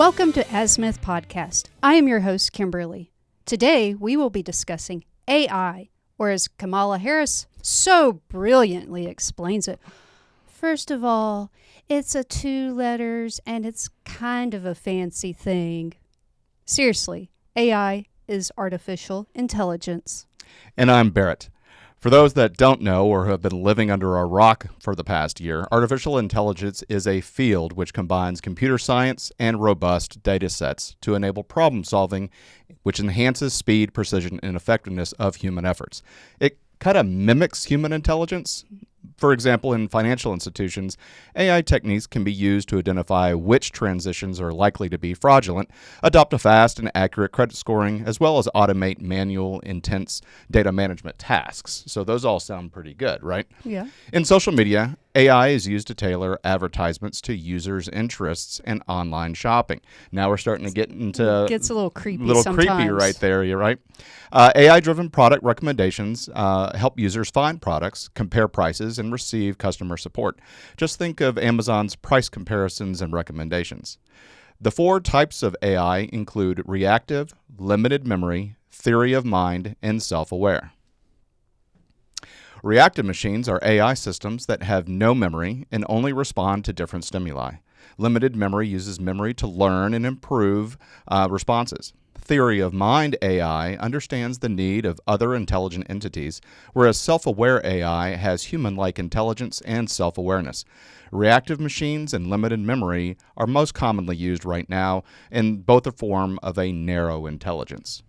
Welcome to Azimuth Podcast. I am your host, Kimberly. Today, we will be discussing AI, or as Kamala Harris so brilliantly explains it. First of all, it's a 2 letters and it's kind of a fancy thing. Seriously, AI is artificial intelligence. And I'm Barrett. For those that don't know or have been living under a rock for the past year, artificial intelligence is a field which combines computer science and robust data sets to enable problem solving, which enhances speed, precision, and effectiveness of human efforts. It kind of mimics human intelligence. For example, in financial institutions, AI techniques can be used to identify which transitions are likely to be fraudulent, adopt a fast and accurate credit scoring, as well as automate manual, intense data management tasks. So those all sound pretty good, right? Yeah. In social media, AI is used to tailor advertisements to users' interests and online shopping. Now we're starting to get into... Gets a little creepy creepy right there, you're right. AI-driven product recommendations help users find products, compare prices, and receive customer support. Just think of Amazon's price comparisons and recommendations. The 4 types of AI include reactive, limited memory, theory of mind, and self-aware. Reactive machines are AI systems that have no memory and only respond to different stimuli. Limited memory uses memory to learn and improve responses. Theory of mind AI understands the need of other intelligent entities, whereas self-aware AI has human-like intelligence and self-awareness. Reactive machines and limited memory are most commonly used right now, in both a form of a narrow intelligence.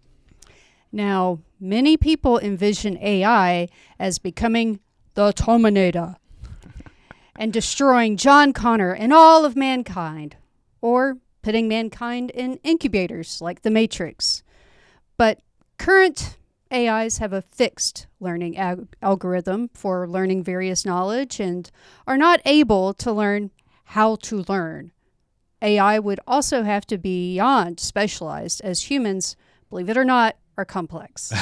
Now, many people envision AI as becoming the Terminator and destroying John Connor and all of mankind, or putting mankind in incubators like the Matrix. But current AIs have a fixed learning algorithm for learning various knowledge and are not able to learn how to learn. AI would also have to be beyond specialized, as humans, believe it or not, are complex.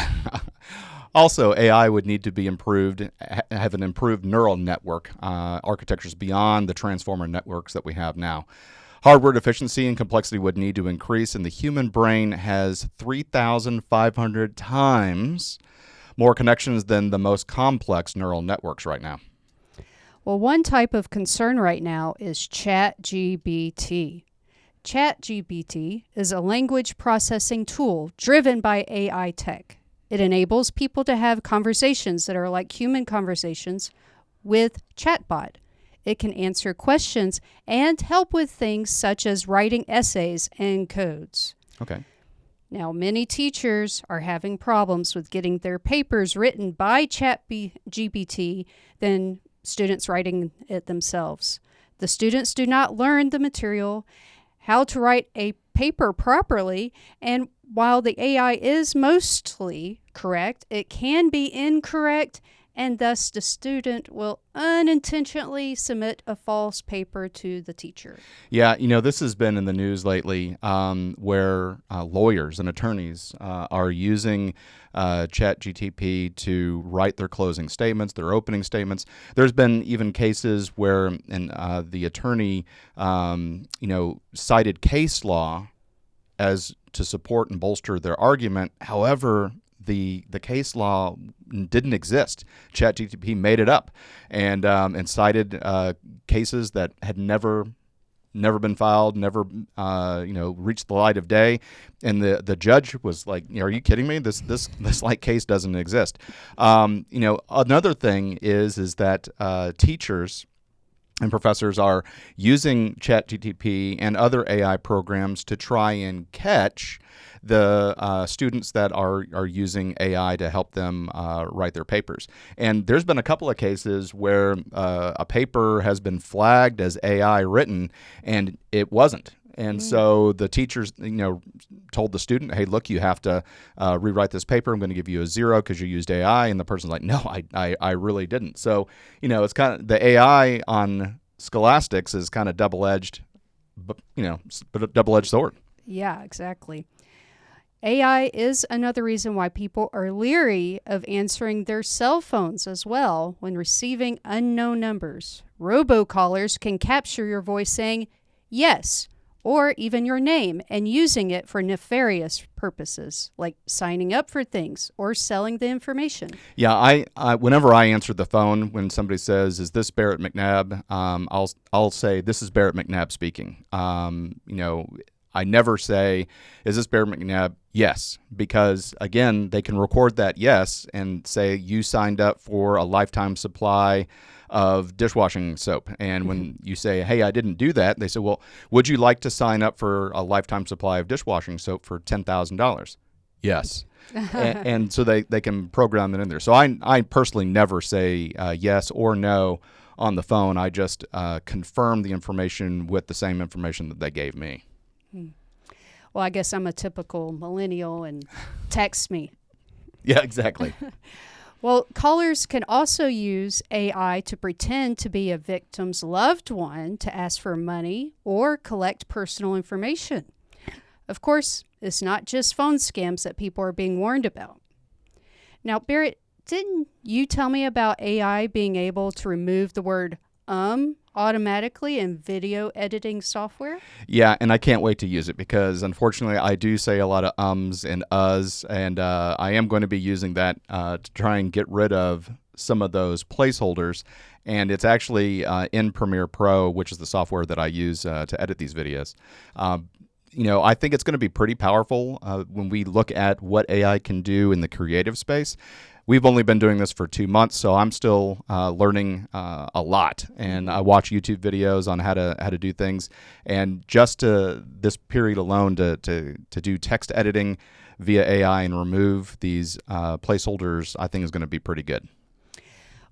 Also, AI would need to be improved, have an improved neural network architectures beyond the transformer networks that we have now. Hardware efficiency and complexity would need to increase, and the human brain has 3,500 times more connections than the most complex neural networks right now. Well, one type of concern right now is ChatGPT. ChatGPT is a language processing tool driven by AI tech. It enables people to have conversations that are like human conversations with chatbot. It can answer questions and help with things such as writing essays and codes. Okay. Now, many teachers are having problems with getting their papers written by ChatGPT than students writing it themselves. The students do not learn the material, how to write a paper properly, and while the AI is mostly correct, it can be incorrect, and thus the student will unintentionally submit a false paper to the teacher. Yeah, this has been in the news lately where lawyers and attorneys are using ChatGPT to write their closing statements, their opening statements. There's been even cases where the attorney, cited case law as to support and bolster their argument. However, the case law didn't exist. ChatGPT made it up and cited cases that had never been filed, never reached the light of day. And the judge was like, "Are you kidding me? This like case doesn't exist." Another thing is that teachers and professors are using ChatGPT and other AI programs to try and catch the students that are using AI to help them write their papers. And there's been a couple of cases where a paper has been flagged as AI written, and it wasn't. And so the teachers, told the student, "Hey, look, you have to rewrite this paper. I'm going to give you a 0 because you used AI." And the person's like, "No, I really didn't." So, it's kind of the AI on scholastics is kind of double-edged, but a double-edged sword. Yeah, exactly. AI is another reason why people are leery of answering their cell phones as well when receiving unknown numbers. Robocallers can capture your voice saying yes or even your name, and using it for nefarious purposes, like signing up for things or selling the information. Yeah, I whenever I answer the phone, when somebody says, "Is this Barrett McNabb?" I'll say, "This is Barrett McNabb speaking." I never say, "Is this Barrett McNabb?" Yes, because again, they can record that yes and say you signed up for a lifetime supply of dishwashing soap. And when you say, "Hey, I didn't do that," they say, "Well, would you like to sign up for a lifetime supply of dishwashing soap for $10,000? Yes. and so they can program it in there. So I personally never say yes or no on the phone. I just confirm the information with the same information that they gave me. Well, I guess I'm a typical millennial and text me. Yeah, exactly. Well, callers can also use AI to pretend to be a victim's loved one to ask for money or collect personal information. Of course, it's not just phone scams that people are being warned about. Now, Barrett, didn't you tell me about AI being able to remove the word automatically in video editing software? Yeah, and I can't wait to use it because unfortunately I do say a lot of ums and uhs, and I am going to be using that to try and get rid of some of those placeholders. And it's actually in Premiere Pro, which is the software that I use to edit these videos. I think it's going to be pretty powerful when we look at what AI can do in the creative space. We've only been doing this for 2 months, so I'm still learning a lot. And I watch YouTube videos on how to do things. And just this period alone to do text editing via AI and remove these placeholders, I think is going to be pretty good.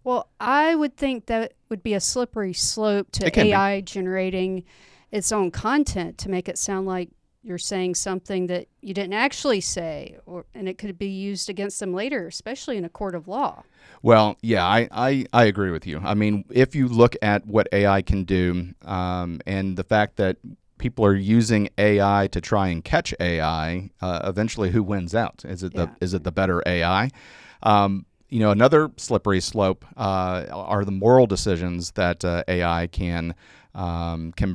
Well, I would think that would be a slippery slope to AI generating its own content to make it sound like you're saying something that you didn't actually say, and it could be used against them later, especially in a court of law. Well, yeah, I agree with you. I mean, if you look at what AI can do and the fact that people are using AI to try and catch AI, eventually who wins out? Is it the better AI? Another slippery slope are the moral decisions that AI can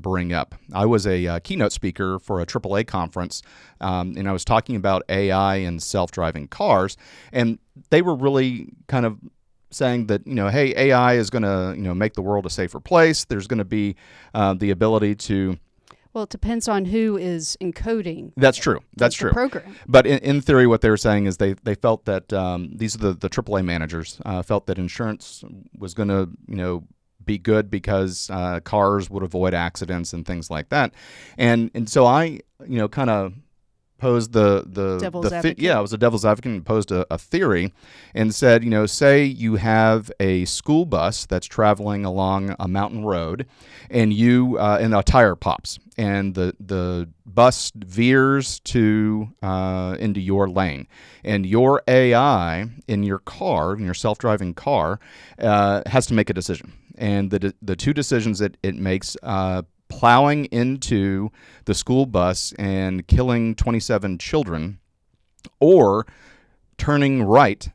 bring up. I was a keynote speaker for a AAA conference, and I was talking about AI and self-driving cars, and they were really kind of saying that, hey, AI is going to, make the world a safer place. There's going to be the ability to... Well, it depends on who is encoding. That's true. That's true. Program. But in theory, what they were saying is they felt that these are the AAA managers felt that insurance was going to, be good because cars would avoid accidents and things like that. And so I, kind of posed the devil's advocate. I was a devil's advocate and posed a theory and said, say you have a school bus that's traveling along a mountain road and and a tire pops and the bus veers into your lane, and your AI in your car, in your self-driving car, has to make a decision. And the two decisions that it makes, plowing into the school bus and killing 27 children, or turning right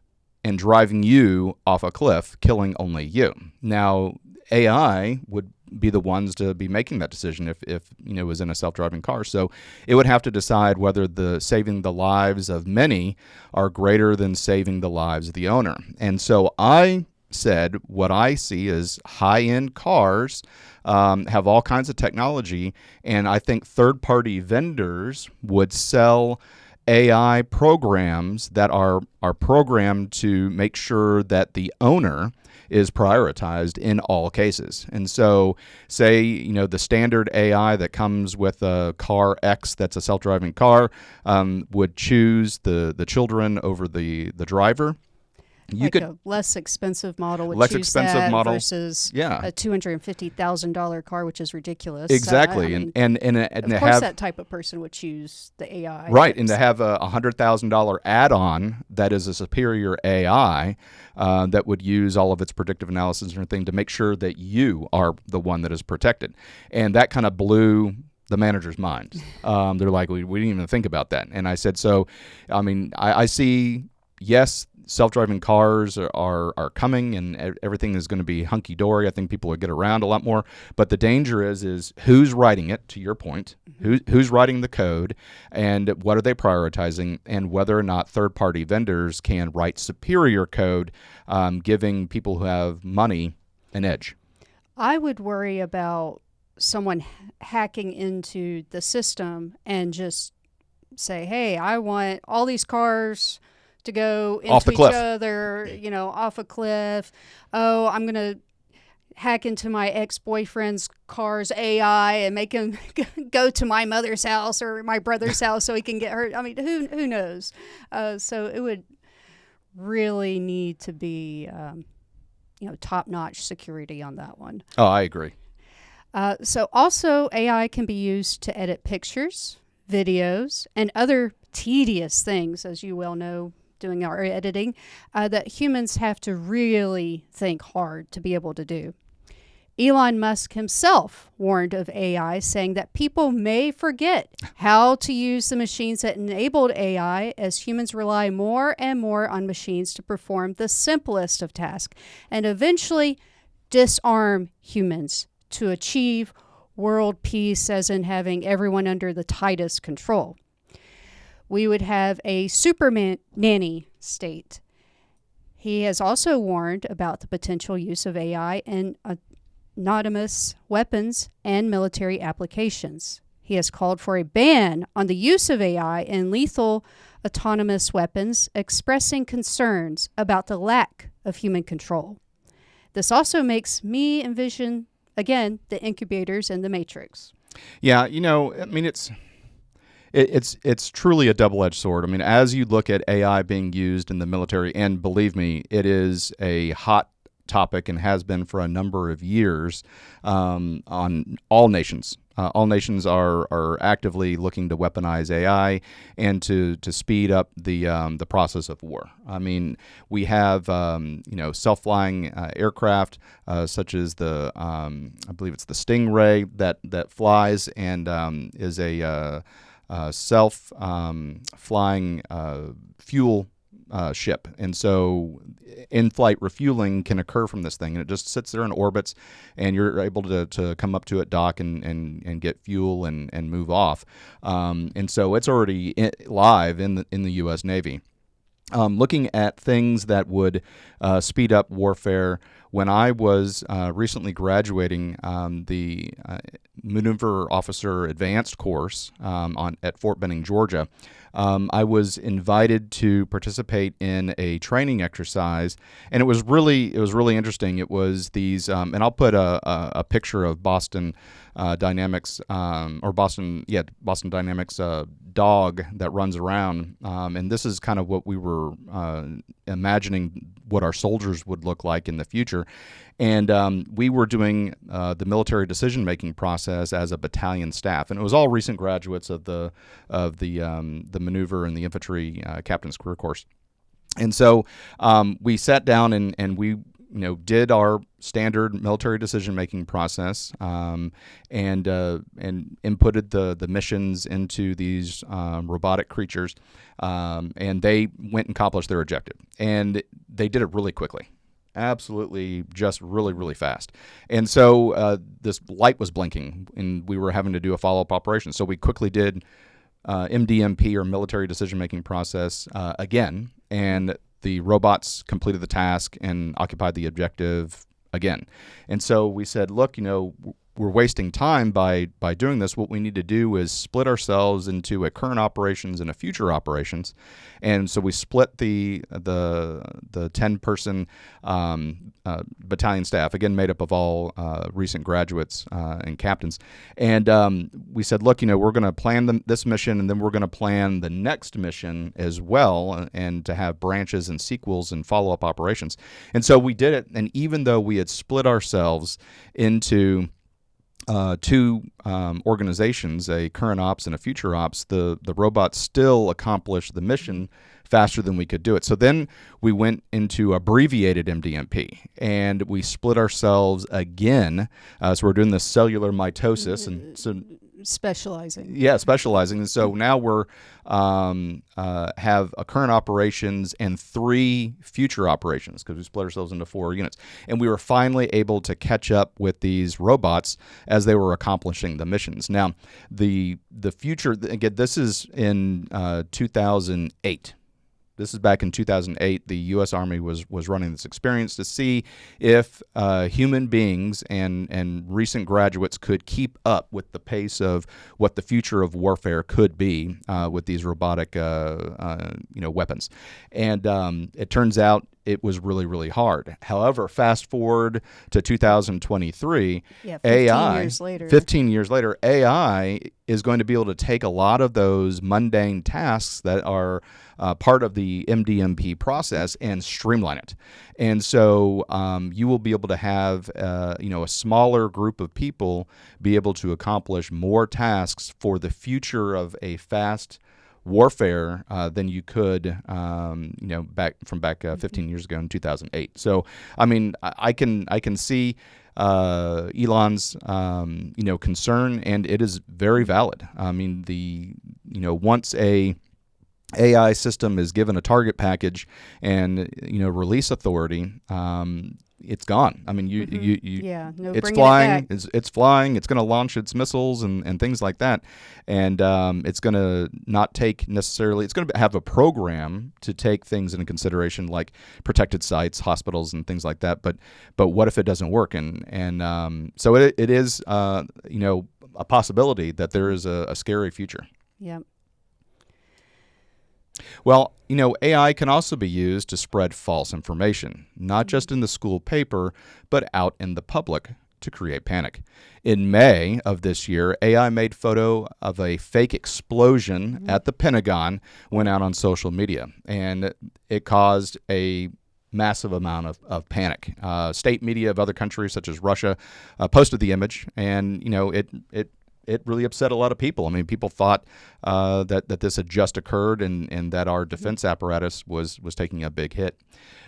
and driving you off a cliff, killing only you. Now, AI would be the ones to be making that decision if it was in a self-driving car. So it would have to decide whether saving the lives of many are greater than saving the lives of the owner. And so I said what I see is high-end cars have all kinds of technology, and I think third-party vendors would sell AI programs that are programmed to make sure that the owner is prioritized in all cases. And so say, the standard AI that comes with a car X that's a self-driving car would choose the children over the driver. A less expensive model would choose that versus a $250,000 car, which is ridiculous. Exactly. And of course that type of person would choose the AI. Right, and to have a $100,000 add-on that is a superior AI that would use all of its predictive analysis and everything to make sure that you are the one that is protected. And that kind of blew the manager's mind. They're like, we didn't even think about that. And I said, I see yes, self-driving cars are coming, and everything is going to be hunky-dory. I think people will get around a lot more. But the danger is who's writing it, to your point, who's writing the code, and what are they prioritizing, and whether or not third-party vendors can write superior code, giving people who have money an edge. I would worry about someone hacking into the system and just say, hey, I want all these cars to go into each other, off a cliff. Oh, I'm going to hack into my ex-boyfriend's car's AI and make him go to my mother's house or my brother's house so he can get hurt. I mean, who knows? So it would really need to be, top-notch security on that one. Oh, I agree. So also AI can be used to edit pictures, videos, and other tedious things, as you well know, doing our editing, that humans have to really think hard to be able to do. Elon Musk himself warned of AI, saying that people may forget how to use the machines that enabled AI as humans rely more and more on machines to perform the simplest of tasks and eventually disarm humans to achieve world peace, as in having everyone under the tightest control. We would have a Superman nanny state. He has also warned about the potential use of AI in autonomous weapons and military applications. He has called for a ban on the use of AI in lethal autonomous weapons, expressing concerns about the lack of human control. This also makes me envision, again, the incubators in the Matrix. Yeah, I mean, it's truly a double-edged sword. I mean, as you look at AI being used in the military, and believe me, it is a hot topic and has been for a number of years on all nations. All nations are actively looking to weaponize AI and to speed up the process of war. I mean, we have self-flying aircraft such as the I believe it's the Stingray that flies and is a self-flying fuel ship. And so in-flight refueling can occur from this thing, and it just sits there in orbits, and you're able to come up to it, dock, and get fuel and move off. And so it's already live in the U.S. Navy. Looking at things that would speed up warfare, when I was recently graduating the Maneuver Officer Advanced course at Fort Benning, Georgia, I was invited to participate in a training exercise, and it was really interesting. It was these, and I'll put a picture of Boston Dynamics Boston Dynamics dog that runs around, and this is kind of what we were imagining what our soldiers would look like in the future. And we were doing the military decision-making process as a battalion staff, and it was all recent graduates of the maneuver and the infantry captain's career course. And so we sat down and we did our standard military decision-making process and inputted the missions into these robotic creatures, and they went and accomplished their objective, and they did it really quickly. Absolutely, just really, really fast. And so this light was blinking, and we were having to do a follow-up operation. So we quickly did MDMP, or military decision-making process, again, and the robots completed the task and occupied the objective again. And so we said, look, we're wasting time by doing this. What we need to do is split ourselves into a current operations and a future operations. And so we split the 10-person battalion staff, again made up of all recent graduates and captains. And we said, look, we're going to plan this mission, and then we're going to plan the next mission as well, and to have branches and sequels and follow-up operations. And so we did it. And even though we had split ourselves into two organizations, a current ops and a future ops, the robots still accomplished the mission faster than we could do it. So then we went into abbreviated MDMP, and we split ourselves again. So we're doing the cellular mitosis, and so specializing. Yeah, specializing. And so now we're have a current operations and 3 future operations because we split ourselves into 4 units. And we were finally able to catch up with these robots as they were accomplishing the missions. Now, the future, again, this is in 2008. This is back in 2008. The U.S. Army was running this experience to see if human beings and recent graduates could keep up with the pace of what the future of warfare could be with these robotic weapons. And it turns out it was really, really hard. However, fast forward to 2023, 15 years later, AI is going to be able to take a lot of those mundane tasks that are part of the MDMP process and streamline it. And so you will be able to have a smaller group of people be able to accomplish more tasks for the future of a fast warfare than you could, back 15 years ago in 2008. So, I mean, I can see Elon's, concern, and it is very valid. I mean, once a AI system is given a target package and release authority, it's gone. I mean, it's flying. It's flying. It's going to launch its missiles and things like that, and it's going to not take necessarily. It's going to have a program to take things into consideration, like protected sites, hospitals, and things like that. But what if it doesn't work? And so it is a possibility that there is a scary future. Yep. Well, AI can also be used to spread false information, not just in the school paper, but out in the public to create panic. In May of this year, AI made photo of a fake explosion at the Pentagon went out on social media, and it caused a massive amount of panic. State media of other countries, such as Russia, posted the image, and it really upset a lot of people. I mean, people thought that this had just occurred and that our defense apparatus was taking a big hit.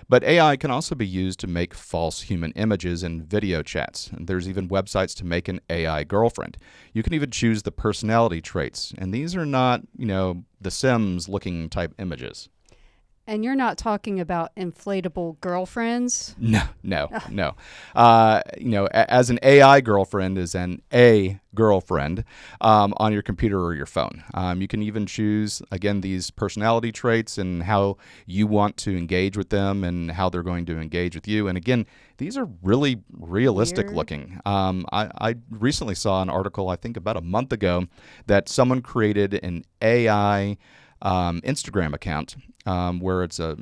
But AI can also be used to make false human images in video chats. And there's even websites to make an AI girlfriend. You can even choose the personality traits. And these are not, the Sims looking type images. And you're not talking about inflatable girlfriends? No. As an AI girlfriend is an A girlfriend on your computer or your phone. You can even choose, again, these personality traits and how you want to engage with them and how they're going to engage with you. And again, these are really realistic looking. I recently saw an article, I think about a month ago, that someone created an AI Instagram account where it's a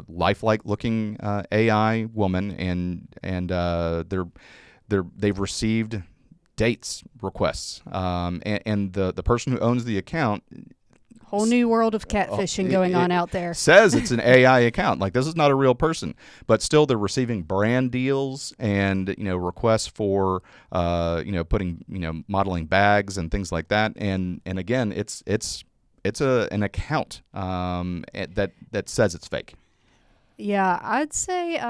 lifelike looking AI woman, and they've received dates requests, and the person who owns the account. Whole new world of catfishing going on out there. Says it's an AI account. Like, this is not a real person, but still they're receiving brand deals and requests for putting modeling bags and things like that. And again, it's an account that says it's fake. Yeah, I'd say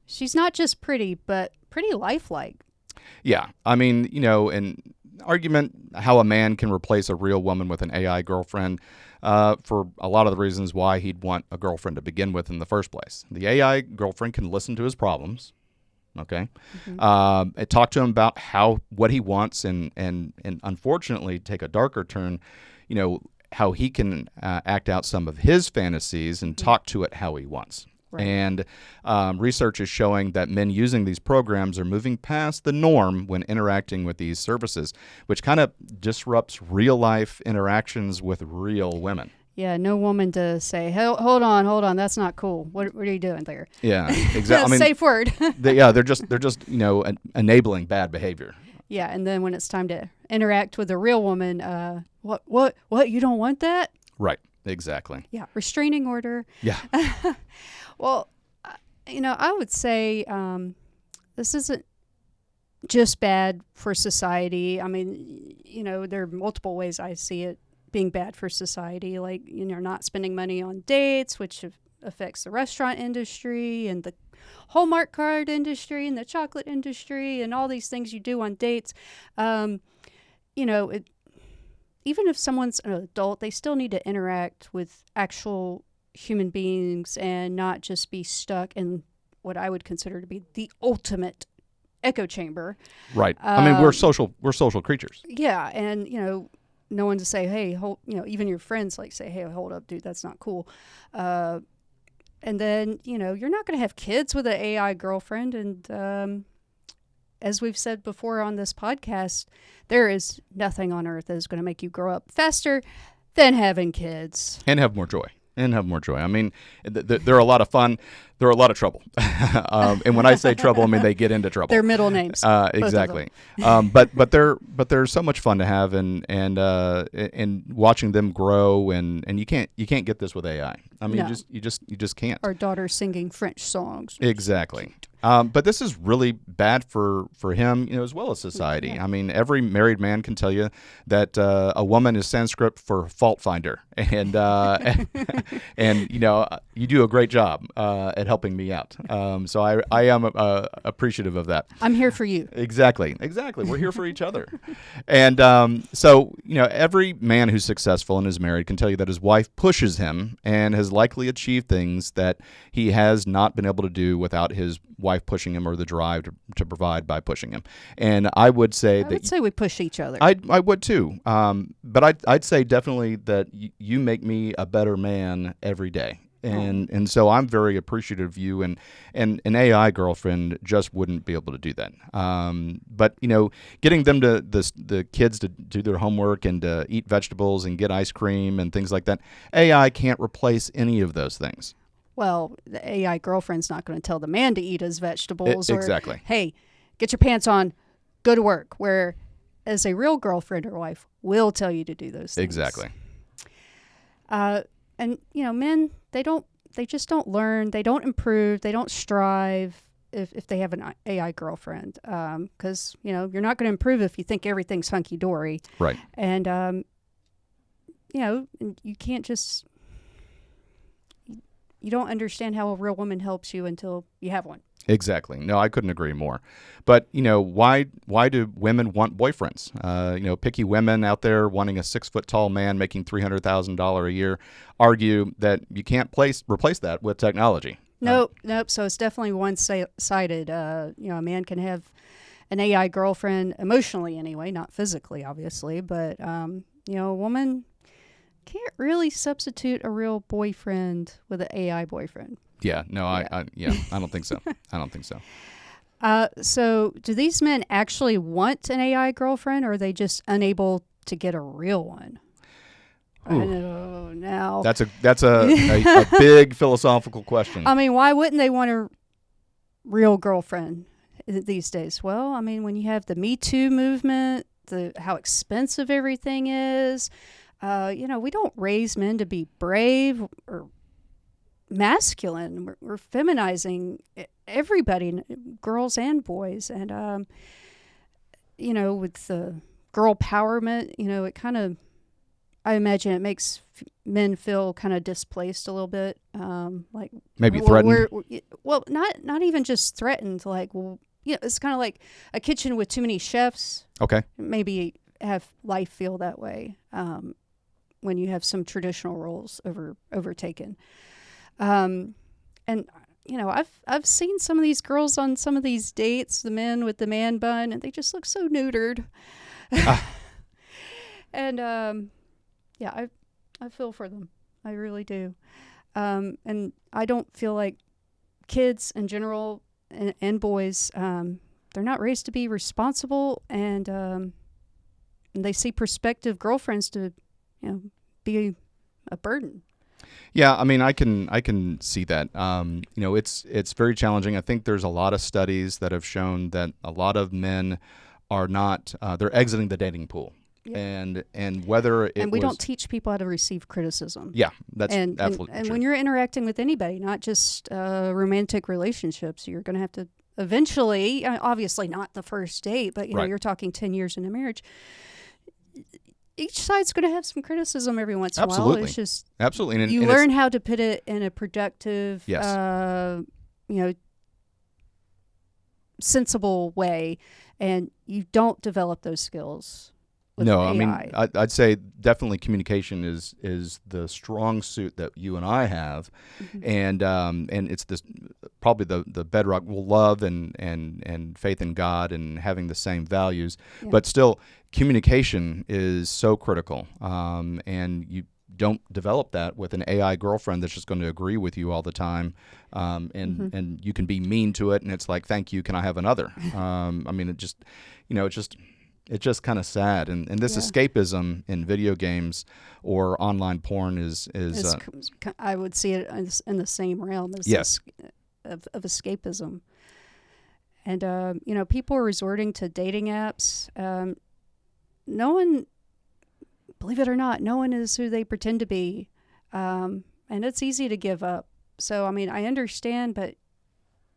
she's not just pretty, but pretty lifelike. Yeah, I mean, an argument how a man can replace a real woman with an AI girlfriend for a lot of the reasons why he'd want a girlfriend to begin with in the first place. The AI girlfriend can listen to his problems. Okay, talk to him about what he wants, and unfortunately take a darker turn. How he can act out some of his fantasies and talk to it how he wants. Right. And research is showing that men using these programs are moving past the norm when interacting with these services, which kind of disrupts real-life interactions with real women. Yeah, no woman to say, hold on, that's not cool. What are you doing there? Yeah, exactly. Safe word. They're just enabling bad behavior. Yeah, and then when it's time to interact with a real woman, what? You don't want that? Right, exactly. Yeah, restraining order. Yeah. Well, I would say this isn't just bad for society. I mean, there are multiple ways I see it being bad for society, like, not spending money on dates, which affects the restaurant industry and the Hallmark card industry and the chocolate industry and all these things you do on dates. even if someone's an adult, they still need to interact with actual human beings and not just be stuck in what I would consider to be the ultimate echo chamber. Right. I mean, we're social creatures. Yeah, and no one to say, hey, even your friends say, hey, hold up, dude, that's not cool. And then you're not going to have kids with an AI girlfriend, and as we've said before on this podcast, there is nothing on earth that is going to make you grow up faster than having kids And have more joy. I mean, they're a lot of fun. They're a lot of trouble. And when I say trouble, I mean they get into trouble. Their middle names. Exactly. But they're so much fun to have, and watching them grow, and you can't get this with AI. I mean, No. you just can't. Our daughter singing French songs. Exactly. But this is really bad for him, as well as society. Yeah. I mean, every married man can tell you that a woman is Sanskrit for fault finder, and you do a great job at helping me out. So I am appreciative of that. I'm here for you. Exactly. We're here for each other. And so every man who's successful and is married can tell you that his wife pushes him and has likely achieved things that he has not been able to do without his wife pushing him, or the drive to provide by pushing him. And I would say I would say we push each other. I would too. But I'd say definitely that you make me a better man every day. And so I'm very appreciative of you, and an AI girlfriend just wouldn't be able to do that. But getting them to the kids to do their homework and to eat vegetables and get ice cream and things like that, AI can't replace any of those things. Well, the AI girlfriend's not going to tell the man to eat his vegetables. Exactly. Or, hey, get your pants on, go to work. Whereas a real girlfriend or wife will tell you to do those things. Exactly. And men, they just don't learn, they don't improve, they don't strive if they have an AI girlfriend. Because you're not going to improve if you think everything's hunky dory. Right. And you can't just. You don't understand how a real woman helps you until you have one. Exactly. No, I couldn't agree more. But, why do women want boyfriends? Picky women out there wanting a 6-foot-tall man making $300,000 a year argue that you can't replace that with technology. Nope. So it's definitely one-sided. A man can have an AI girlfriend emotionally anyway, not physically, obviously. But, a woman can't really substitute a real boyfriend with an AI boyfriend. Yeah, no, I don't think so. So do these men actually want an AI girlfriend, or are they just unable to get a real one? Ooh. I know now. That's a big philosophical question. I mean, why wouldn't they want a real girlfriend these days? Well, I mean, when you have the Me Too movement, how expensive everything is, we don't raise men to be brave or masculine. We're feminizing everybody, girls and boys. And, with the girl empowerment, it kind of, I imagine it makes men feel kind of displaced a little bit. Like maybe threatened. Well, not even just threatened. Like, it's kind of like a kitchen with too many chefs. Okay. Maybe have life feel that way. When you have some traditional roles overtaken. And I've seen some of these girls on some of these dates, the men with the man bun, and they just look so neutered. And I feel for them. I really do. And I don't feel like kids in general and boys, they're not raised to be responsible, and they see prospective girlfriends to be a burden. Yeah, I mean, I can see that. It's very challenging. I think there's a lot of studies that have shown that a lot of men are not. They're exiting the dating pool, yeah. and whether we don't teach people how to receive criticism. Yeah, that's absolutely true. And when you're interacting with anybody, not just romantic relationships, you're going to have to eventually, obviously not the first date, but right. You're talking 10 years in a marriage. Each side's going to have some criticism every once in a while. It's just absolutely. You learn how to put it in a productive, yes. Sensible way, and you don't develop those skills with No, AI. I mean, I'd say definitely communication is the strong suit that you and I have, and it's this probably the bedrock. Well, love and faith in God and having the same values, but still, communication is so critical, and you don't develop that with an AI girlfriend that's just going to agree with you all the time, and you can be mean to it, and it's like, thank you, can I have another? I mean, it's just kind of sad, and this escapism in video games or online porn is I would see it as in the same realm as yes. of escapism. And people are resorting to dating apps. No one, believe it or not, no one is who they pretend to be, and it's easy to give up. So I mean, I understand, but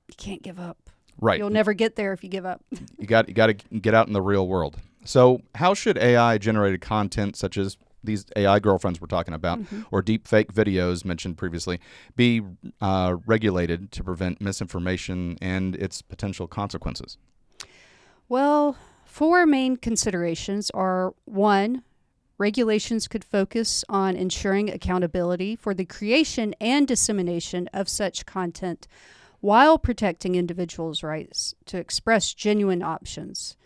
you can't give up. Right. You'll never get there if you give up. You got to get out in the real world. So how should AI-generated content, such as these AI girlfriends we're talking about, or deep fake videos mentioned previously, be regulated to prevent misinformation and its potential consequences? Well, 4 main considerations are: 1, regulations could focus on ensuring accountability for the creation and dissemination of such content, while protecting individuals' rights to express genuine options.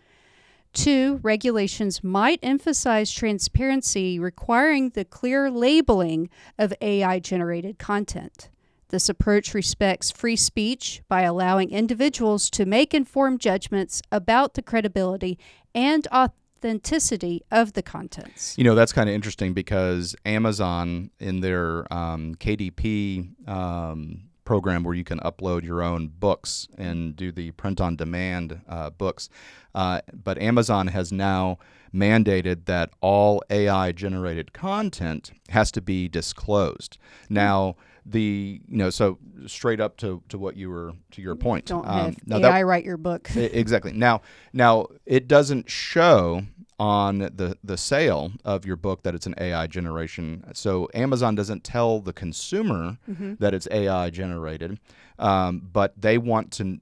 2, regulations might emphasize transparency, requiring the clear labeling of AI-generated content. This approach respects free speech by allowing individuals to make informed judgments about the credibility and authenticity of the contents. You know, that's kind of interesting because Amazon, in their KDP program where you can upload your own books and do the print-on-demand books, but Amazon has now mandated that all AI-generated content has to be disclosed. Now, so straight up to what you were to your point. Don't have AI write your book. Exactly. Now it doesn't show on the sale of your book that it's an AI generation. So Amazon doesn't tell the consumer that it's AI generated, but they want to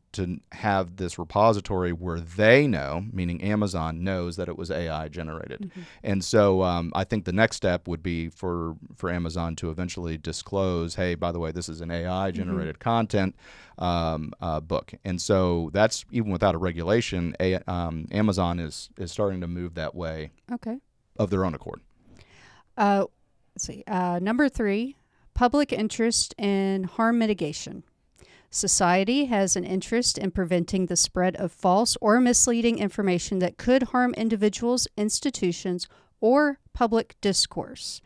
have this repository where they know, meaning Amazon knows, that it was AI generated. And so I think the next step would be for Amazon to eventually disclose, hey, by the way, this is an AI generated content book. And so that's, even without a regulation, Amazon is starting to move that way of their own accord. Let's see. Number 3, public interest in harm mitigation. Society has an interest in preventing the spread of false or misleading information that could harm individuals, institutions, or public discourse.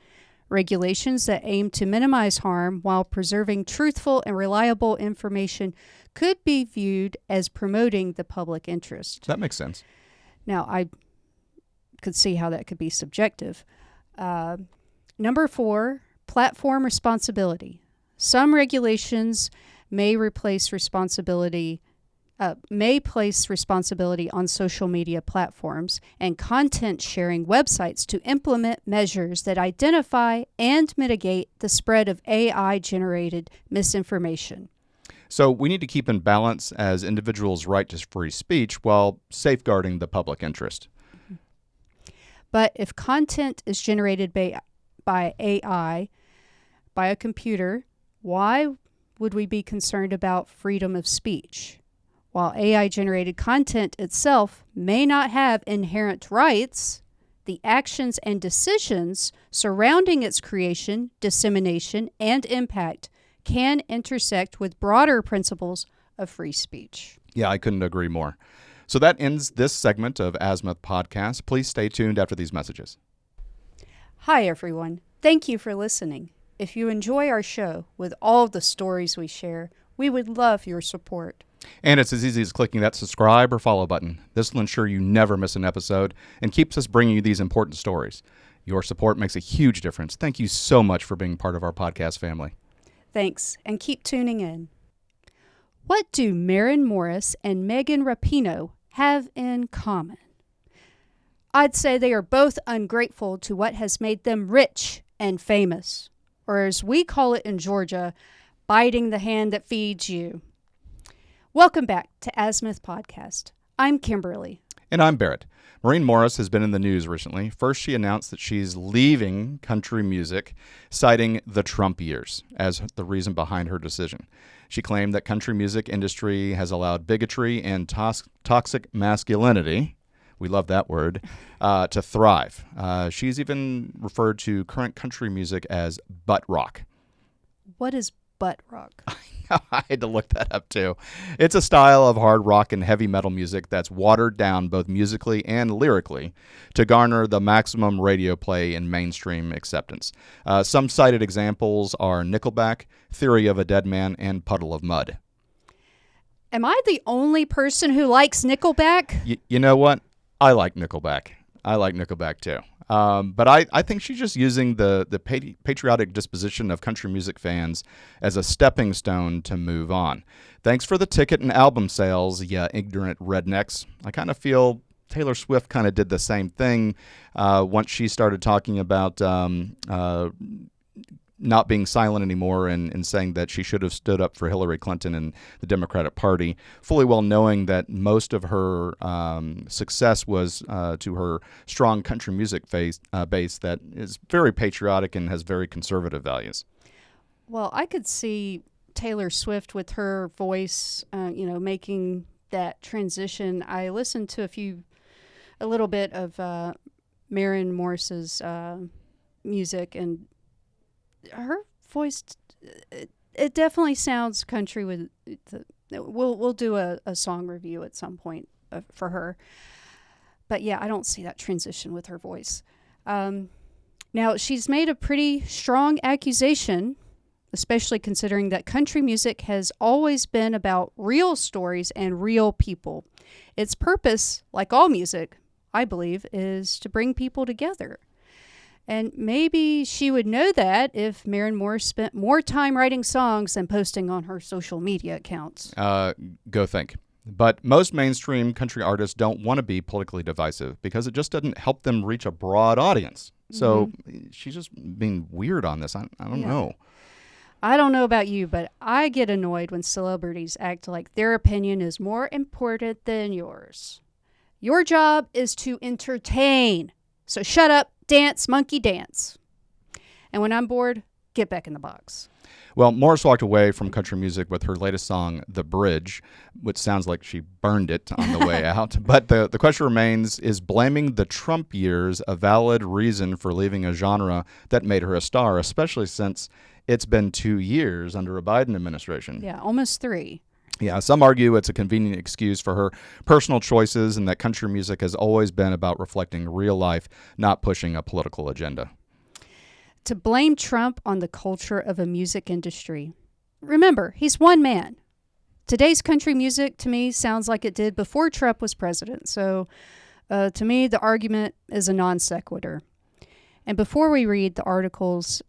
Regulations that aim to minimize harm while preserving truthful and reliable information could be viewed as promoting the public interest. That makes sense. Now, I could see how that could be subjective. Number 4, platform responsibility. Some regulations may place responsibility on social media platforms and content sharing websites to implement measures that identify and mitigate the spread of AI-generated misinformation. So we need to keep in balance as individuals' right to free speech while safeguarding the public interest. But if content is generated by AI, by a computer, why would we be concerned about freedom of speech? While AI-generated content itself may not have inherent rights, the actions and decisions surrounding its creation, dissemination, and impact can intersect with broader principles of free speech. Yeah, I couldn't agree more. So that ends this segment of Azimuth Podcast. Please stay tuned after these messages. Hi, everyone. Thank you for listening. If you enjoy our show with all the stories we share, we would love your support. And it's as easy as clicking that subscribe or follow button. This will ensure you never miss an episode and keeps us bringing you these important stories. Your support makes a huge difference. Thank you so much for being part of our podcast family. Thanks, and keep tuning in. What do Maren Morris and Megan Rapinoe have in common? I'd say they are both ungrateful to what has made them rich and famous, or as we call it in Georgia, biting the hand that feeds you. Welcome back to Azimuth Podcast. I'm Kimberly. And I'm Barrett. Maren Morris has been in the news recently. First, she announced that she's leaving country music, citing the Trump years as the reason behind her decision. She claimed that country music industry has allowed bigotry and toxic masculinity, we love that word, to thrive. She's even referred to current country music as butt rock. What is butt rock? I had to look that up too. It's a style of hard rock and heavy metal music that's watered down both musically and lyrically to garner the maximum radio play and mainstream acceptance. Some cited examples are Nickelback, Theory of a Dead Man, and Puddle of Mud. Am I the only person who likes Nickelback? You know what? I like Nickelback. I like Nickelback too. But I think she's just using the patriotic disposition of country music fans as a stepping stone to move on. Thanks for the ticket and album sales, ya ignorant rednecks. I kind of feel Taylor Swift kind of did the same thing once she started talking about not being silent anymore and saying that she should have stood up for Hillary Clinton and the Democratic Party, fully well knowing that most of her success was to her strong country music base that is very patriotic and has very conservative values. Well, I could see Taylor Swift with her voice, making that transition. I listened to a little bit of Maren Morris's music, and her voice, it definitely sounds country. We'll do a song review at some point for her. But yeah, I don't see that transition with her voice. Now, she's made a pretty strong accusation, especially considering that country music has always been about real stories and real people. Its purpose, like all music, I believe, is to bring people together. And maybe she would know that if Maren Morris spent more time writing songs than posting on her social media accounts. Go think. But most mainstream country artists don't want to be politically divisive because it just doesn't help them reach a broad audience. So she's just being weird on this. I don't know. I don't know about you, but I get annoyed when celebrities act like their opinion is more important than yours. Your job is to entertain. So shut up, dance, monkey dance. And when I'm bored, get back in the box. Well, Morris walked away from country music with her latest song, The Bridge, which sounds like she burned it on the way out. But the question remains, is blaming the Trump years a valid reason for leaving a genre that made her a star, especially since it's been 2 years under a Biden administration? Yeah, almost 3. Yeah, some argue it's a convenient excuse for her personal choices and that country music has always been about reflecting real life, not pushing a political agenda. To blame Trump on the culture of a music industry. Remember, he's one man. Today's country music, to me, sounds like it did before Trump was president. So, to me, the argument is a non sequitur. And before we read the articles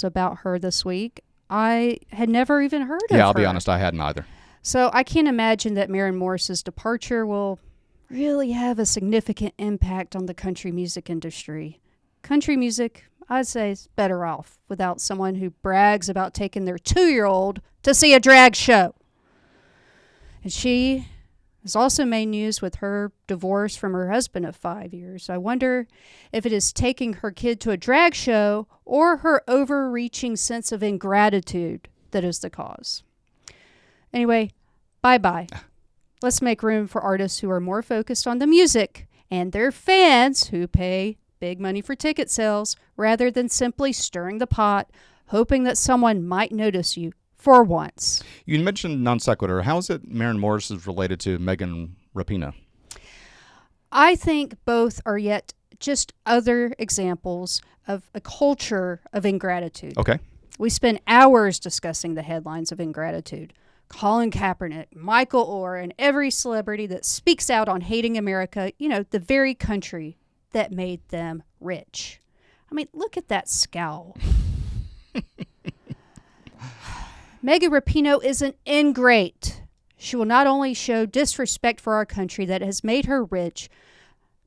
about her this week, I had never even heard of her. Yeah, I'll be honest, I hadn't either. So I can't imagine that Maren Morris's departure will really have a significant impact on the country music industry. Country music, I'd say, is better off without someone who brags about taking their 2-year-old to see a drag show. And she has also made news with her divorce from her husband of 5 years. I wonder if it is taking her kid to a drag show or her overreaching sense of ingratitude that is the cause. Anyway, bye-bye. Let's make room for artists who are more focused on the music and their fans who pay big money for ticket sales rather than simply stirring the pot, hoping that someone might notice you for once. You mentioned non sequitur. How is it Maren Morris is related to Megan Rapinoe? I think both are yet just other examples of a culture of ingratitude. Okay. We spend hours discussing the headlines of ingratitude. Colin Kaepernick, Michael Orr, and every celebrity that speaks out on hating America, the very country that made them rich. I mean, look at that scowl. Megan Rapinoe is an ingrate. She will not only show disrespect for our country that has made her rich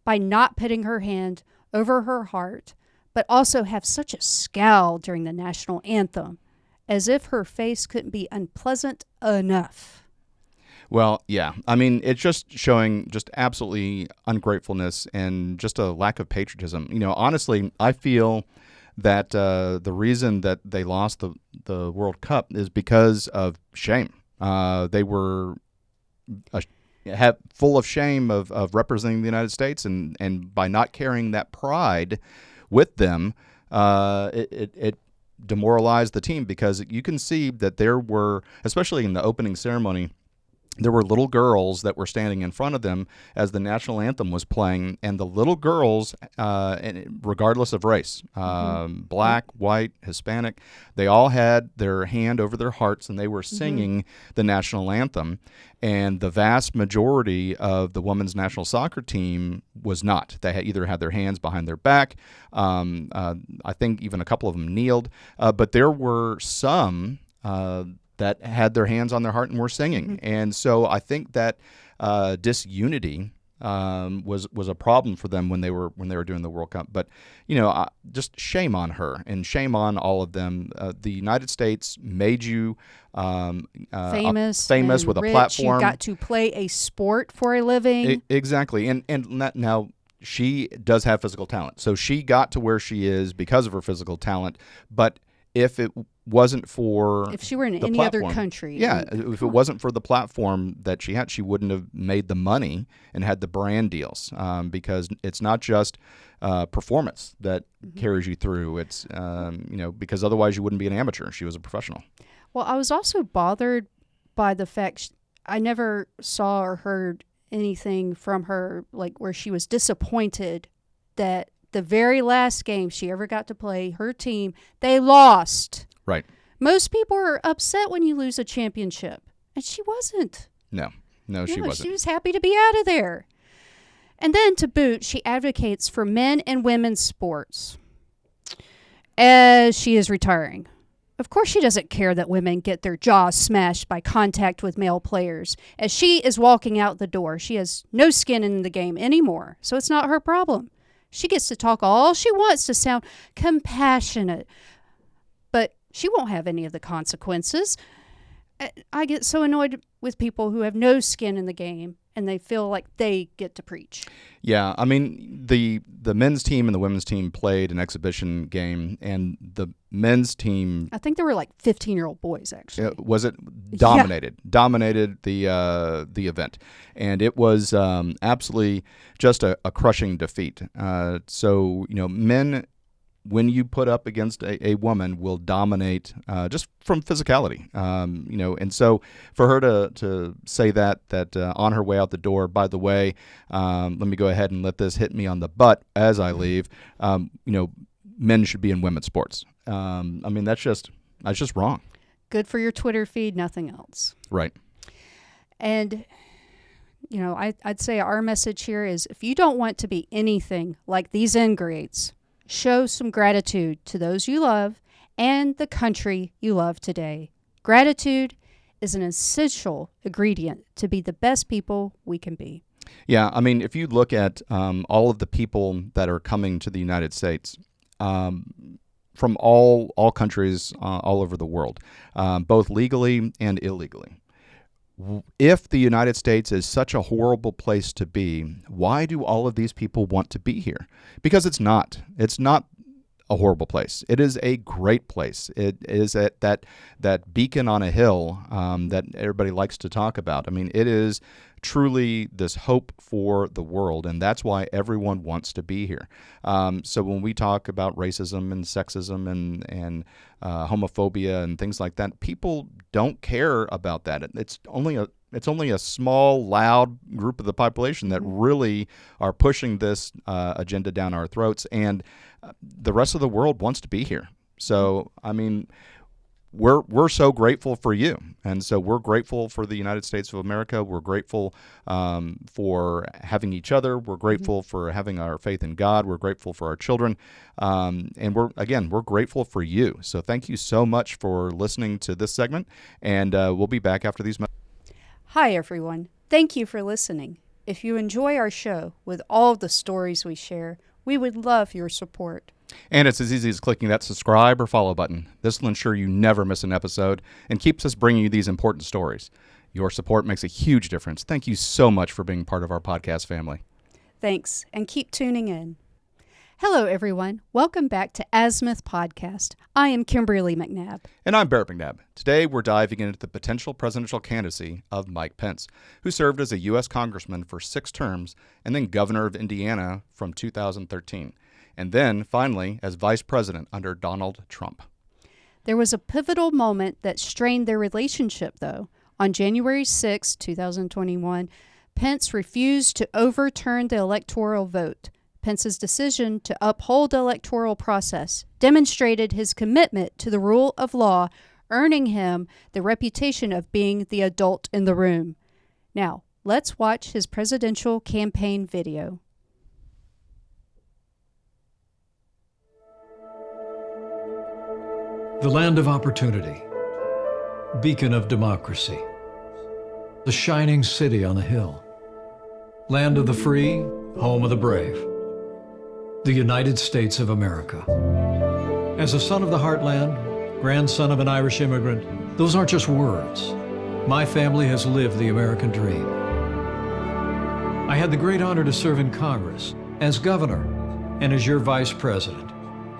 by not putting her hand over her heart, but also have such a scowl during the national anthem, as if her face couldn't be unpleasant enough. Well, yeah. I mean, it's just showing just absolutely ungratefulness and just a lack of patriotism. Honestly, I feel that the reason that they lost the World Cup is because of shame. They were full of shame of representing the United States, and by not carrying that pride with them, it demoralized the team, because you can see that there were, especially in the opening ceremony, there were little girls that were standing in front of them as the national anthem was playing, and the little girls, regardless of race, black, white, Hispanic, they all had their hand over their hearts, and they were singing the national anthem. And the vast majority of the women's national soccer team was not. They either had their hands behind their back. I think even a couple of them kneeled. But there were some that had their hands on their heart and were singing. And so I think that disunity was a problem for them when they were doing the World Cup. But just shame on her and shame on all of them. The United States made you famous with a rich. platform. You got to play a sport for a living. Exactly, and now she does have physical talent, so she got to where she is because of her physical talent. But if it wasn't for if she were in the any platform, other country, if it wasn't for the platform that she had, she wouldn't have made the money and had the brand deals, because it's not just performance that carries you through. It's because otherwise you wouldn't be an amateur. She was a professional. Well, I was also bothered by the fact I never saw or heard anything from her, like where she was disappointed that the very last game she ever got to play, her team, they lost. Right. Most people are upset when you lose a championship, and she wasn't. No, she wasn't. She was happy to be out of there. And then to boot, she advocates for men and women's sports as she is retiring. Of course she doesn't care that women get their jaws smashed by contact with male players. As she is walking out the door, she has no skin in the game anymore, so it's not her problem. She gets to talk all she wants to sound compassionate, but she won't have any of the consequences. I get so annoyed with people who have no skin in the game and they feel like they get to preach. Yeah, I mean, the men's team and the women's team played an exhibition game, and the men's team, I think there were like 15-year-old boys, actually. Dominated the event, and it was absolutely just a crushing defeat. So men, when you put up against a woman, will dominate just from physicality, and so for her to say that on her way out the door, by the way, let me go ahead and let this hit me on the butt as I leave, men should be in women's sports. I mean, that's just wrong. Good for your Twitter feed, nothing else. Right. And I'd say our message here is, if you don't want to be anything like these ingrates, show some gratitude to those you love and the country you love today. Gratitude is an essential ingredient to be the best people we can be. Yeah, I mean, if you look at all of the people that are coming to the United States from all countries all over the world, both legally and illegally, if the United States is such a horrible place to be, why do all of these people want to be here? Because it's not. It's not a horrible place. It is a great place. It is that beacon on a hill that everybody likes to talk about. I mean, it is truly this hope for the world, and that's why everyone wants to be here. So when we talk about racism and sexism and homophobia and things like that, people don't care about that. It's only a small, loud group of the population that really are pushing this agenda down our throats, and the rest of the world wants to be here. So, I mean, we're so grateful for you, and so we're grateful for the United States of America. We're grateful for having each other. We're grateful for having our faith in God. We're grateful for our children, and we're grateful for you. So thank you so much for listening to this segment, and we'll be back after these. Hi, everyone. Thank you for listening. If you enjoy our show with all the stories we share, we would love your support. And it's as easy as clicking that subscribe or follow button. This will ensure you never miss an episode and keeps us bringing you these important stories. Your support makes a huge difference. Thank you so much for being part of our podcast family. Thanks, and keep tuning in. Hello, everyone. Welcome back to Azimuth Podcast. I am Kimberly McNabb. And I'm Barrett McNabb. Today, we're diving into the potential presidential candidacy of Mike Pence, who served as a U.S. congressman for 6 terms and then governor of Indiana from 2013, and then, finally, as vice president under Donald Trump. There was a pivotal moment that strained their relationship, though. On January 6, 2021, Pence refused to overturn the electoral vote. Pence's decision to uphold the electoral process demonstrated his commitment to the rule of law, earning him the reputation of being the adult in the room. Now, let's watch his presidential campaign video. The land of opportunity, beacon of democracy, the shining city on the hill, land of the free, home of the brave. The United States of America. As a son of the heartland, grandson of an Irish immigrant, those aren't just words. My family has lived the American dream. I had the great honor to serve in Congress, as governor, and as your vice president.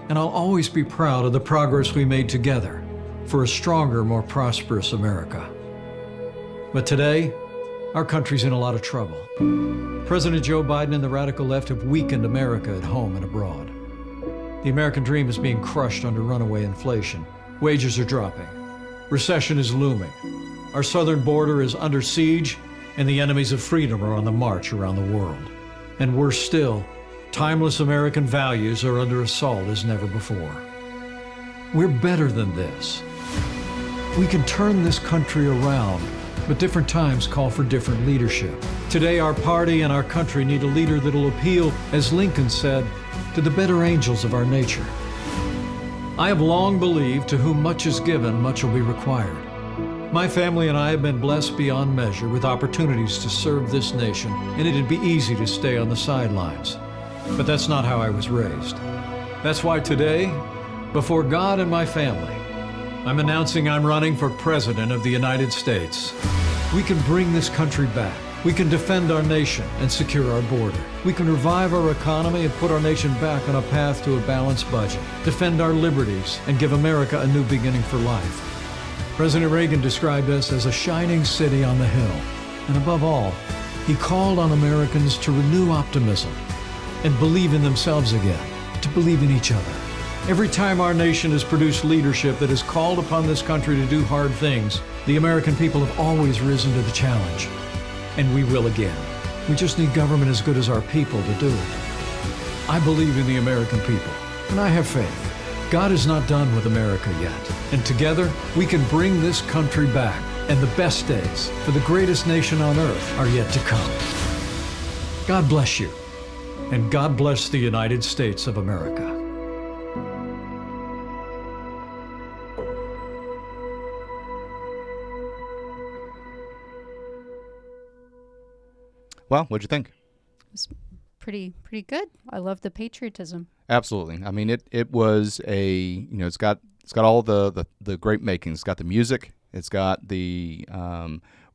And I'll always be proud of the progress we made together for a stronger, more prosperous America. But today, our country's in a lot of trouble. President Joe Biden and the radical left have weakened America at home and abroad. The American dream is being crushed under runaway inflation. Wages are dropping. Recession is looming. Our southern border is under siege, and the enemies of freedom are on the march around the world. And worse still, timeless American values are under assault as never before. We're better than this. We can turn this country around, but different times call for different leadership. Today, our party and our country need a leader that'll appeal, as Lincoln said, to the better angels of our nature. I have long believed to whom much is given, much will be required. My family and I have been blessed beyond measure with opportunities to serve this nation, and it'd be easy to stay on the sidelines. But that's not how I was raised. That's why today, before God and my family, I'm announcing I'm running for President of the United States. We can bring this country back. We can defend our nation and secure our border. We can revive our economy and put our nation back on a path to a balanced budget, defend our liberties, and give America a new beginning for life. President Reagan described us as a shining city on the hill. And above all, he called on Americans to renew optimism and believe in themselves again, to believe in each other. Every time our nation has produced leadership that has called upon this country to do hard things, the American people have always risen to the challenge. And we will again. We just need government as good as our people to do it. I believe in the American people, and I have faith. God is not done with America yet. And together, we can bring this country back. And the best days for the greatest nation on earth are yet to come. God bless you. And God bless the United States of America. Well, what'd you think? It was pretty good. I love the patriotism. Absolutely. I mean, it was it's got all the great makings. It's got the music. It's got the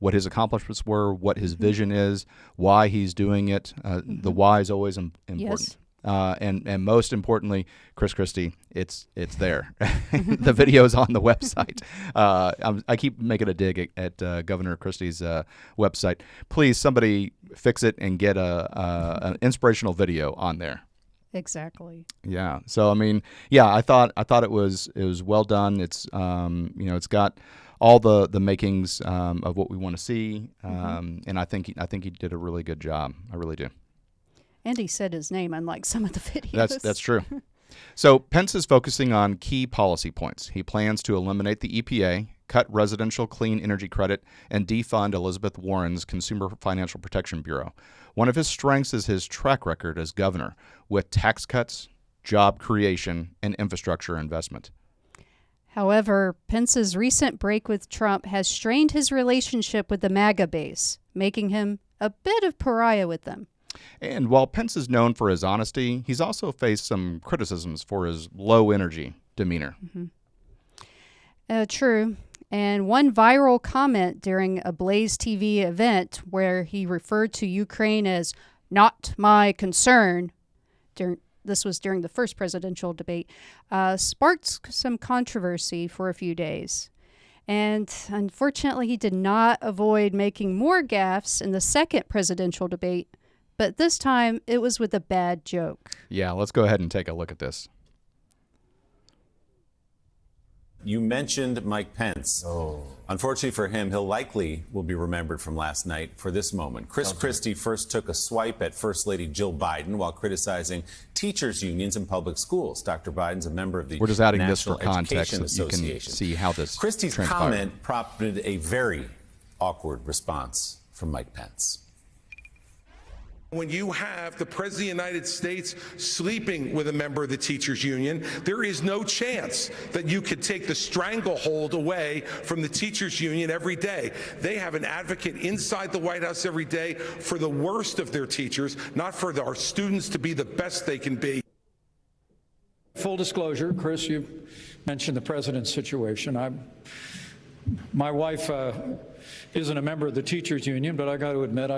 what his accomplishments were, what his vision is, why he's doing it. The why is always important. Yes. And most importantly, Chris Christie, it's there. The video's on the website. I keep making a dig at Governor Christie's website. Please, somebody fix it and get an inspirational video on there. Exactly. Yeah. So I mean, yeah, I thought it was well done. It's it's got all the makings of what we want to see, and I think he did a really good job. I really do. And he said his name, unlike some of the videos. That's true. So Pence is focusing on key policy points. He plans to eliminate the EPA, cut residential clean energy credit, and defund Elizabeth Warren's Consumer Financial Protection Bureau. One of his strengths is his track record as governor, with tax cuts, job creation, and infrastructure investment. However, Pence's recent break with Trump has strained his relationship with the MAGA base, making him a bit of pariah with them. And while Pence is known for his honesty, he's also faced some criticisms for his low-energy demeanor. True. And one viral comment during a Blaze TV event where he referred to Ukraine as not my concern, this was during the first presidential debate, sparked some controversy for a few days. And unfortunately, he did not avoid making more gaffes in the second presidential debate, but this time it was with a bad joke. Yeah, let's go ahead and take a look at this. You mentioned Mike Pence. Oh. Unfortunately for him, he'll likely will be remembered from last night for this moment. Chris Christie first took a swipe at First Lady Jill Biden while criticizing teachers' unions in public schools. Dr. Biden's a member of the We're just adding this for National context Education so you can Association. see how this Christie's transpired. comment prompted a very awkward response from Mike Pence. When you have the President of the United States sleeping with a member of the teachers union, there is no chance that you could take the stranglehold away from the teachers union every day. They have an advocate inside the White House every day for the worst of their teachers, not for our students to be the best they can be. Full disclosure, Chris, you mentioned the president's situation. My wife isn't a member of the teachers union, but I got to admit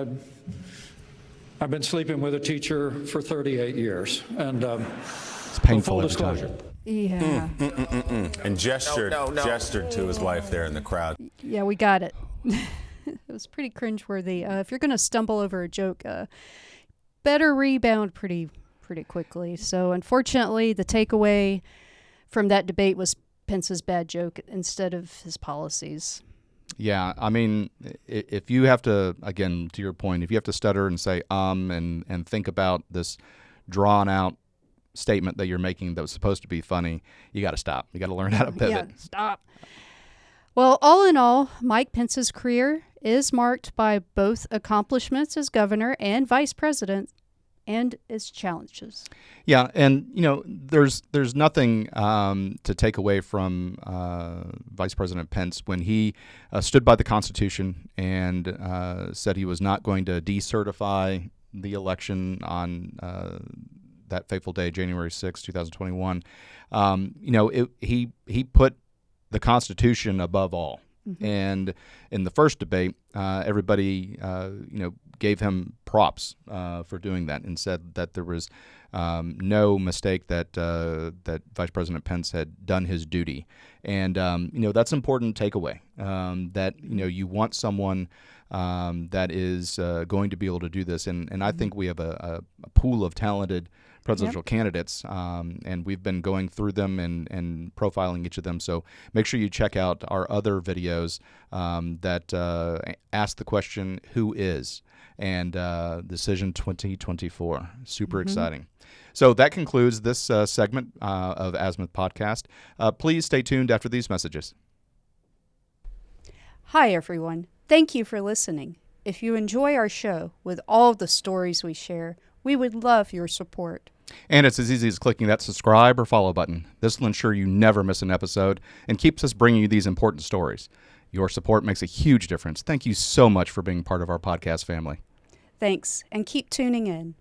I've been sleeping with a teacher for 38 years, and It's painful. full every time. disclosure. Yeah. And gestured to his wife there in the crowd. Yeah, we got it. It was pretty cringeworthy. If you're going to stumble over a joke, better rebound pretty quickly. So unfortunately, the takeaway from that debate was Pence's bad joke instead of his policies. Yeah, I mean, if you have to, again, to your point, if you have to stutter and say and think about this drawn-out statement that you're making that was supposed to be funny, you got to stop. You got to learn how to pivot. Yeah, stop. Well, all in all, Mike Pence's career is marked by both accomplishments as governor and vice president and its challenges. Yeah, and there's nothing to take away from Vice President Pence when he stood by the Constitution and said he was not going to decertify the election on that fateful day, January 6, 2021. He put the Constitution above all. Mm-hmm. And in the first debate, everybody, gave him props for doing that and said that there was no mistake that Vice President Pence had done his duty. And, that's an important takeaway, that, you want someone that is going to be able to do this. And I think we have a pool of talented presidential candidates, and we've been going through them and profiling each of them. So make sure you check out our other videos that ask the question, who is? And Decision 2024. Super exciting. So that concludes this segment of Azimuth Podcast. Please stay tuned after these messages. Hi, everyone. Thank you for listening. If you enjoy our show with all the stories we share, we would love your support. And it's as easy as clicking that subscribe or follow button. This will ensure you never miss an episode and keeps us bringing you these important stories. Your support makes a huge difference. Thank you so much for being part of our podcast family. Thanks, and keep tuning in.